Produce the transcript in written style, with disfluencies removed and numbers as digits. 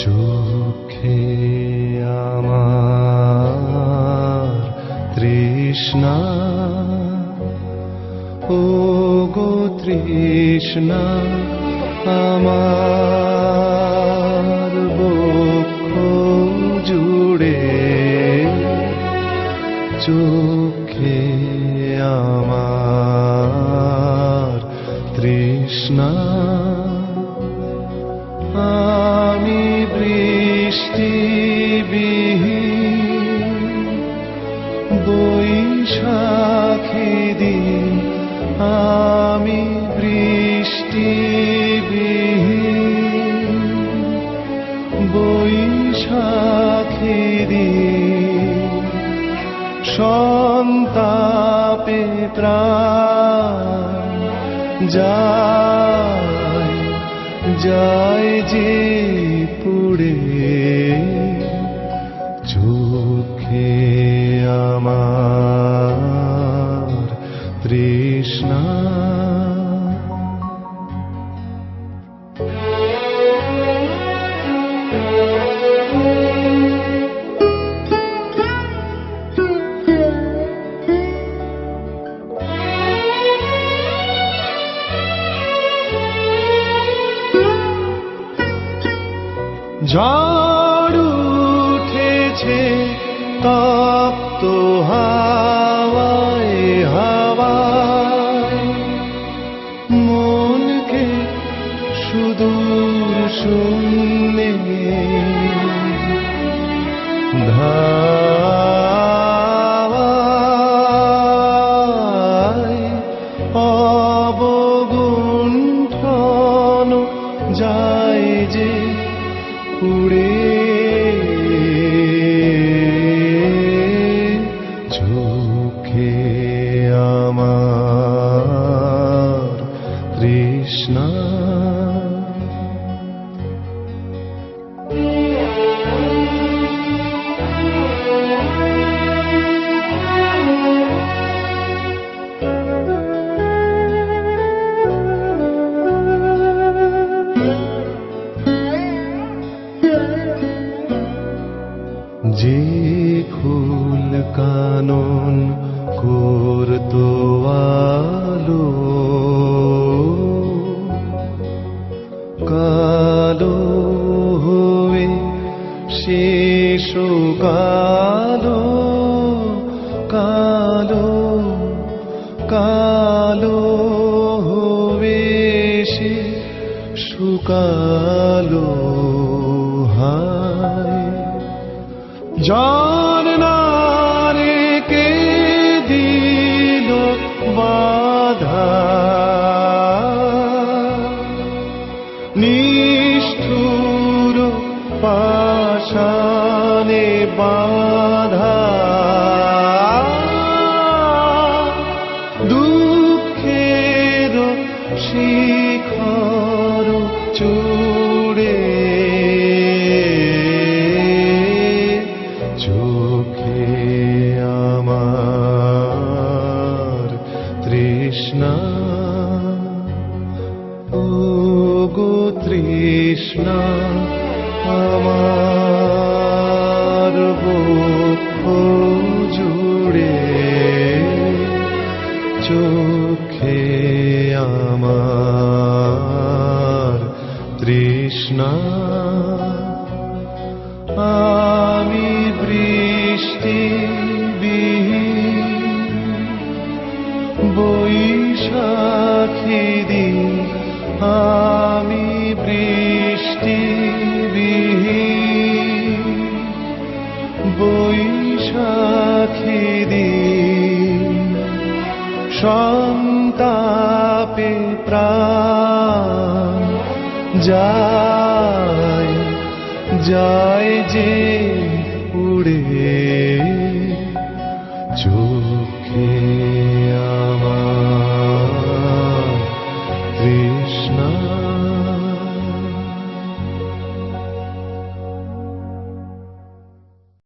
চোখে আমার তৃষ্ণা, ও গো তৃষ্ণা, আমার বক্ষ জুড়ে। চোখে আমার তৃষ্ণা, আমি বৃষ্টিবিহীন বৈশাখী দিন, আমি বৃষ্টিবিহীন বৈশাখী দিন। সন্তাপে প্রাণ যায় যায় যে পুড়ে। চোখে আমার তৃষ্ণা, ঝড় উঠেছে তপ্ত হাওয়ায় হাওয়ায়, মনকে সুদূর শূন্যে ধাওয়ায়। অবগুণ্ঠন যায় যে পুড়ে। চোখে আমার তৃষ্ণা, যে ফুল কানন করতো আলো, কালো হয়ে শেষ কালো, কালো কালো হয়ে সে শুকালো। হায় জানারে কে দিল বাধা, নিষ্ঠুর পাশানে বাধা। দুঃখের শিখর চূড়ে। চোখে আমার তৃষ্ণা, ও গো তৃষ্ণা, আমার বক্ষ জুড়ে। চোখে আমার তৃষ্ণা, আমি বৃষ্টিবিহীন বৈশাখী দিন, আমি বৃষ্টিবিহীন বৈশাখী দিন। সন্তাপে প্রাণ যায় যায় যে পুড়ে। চোখে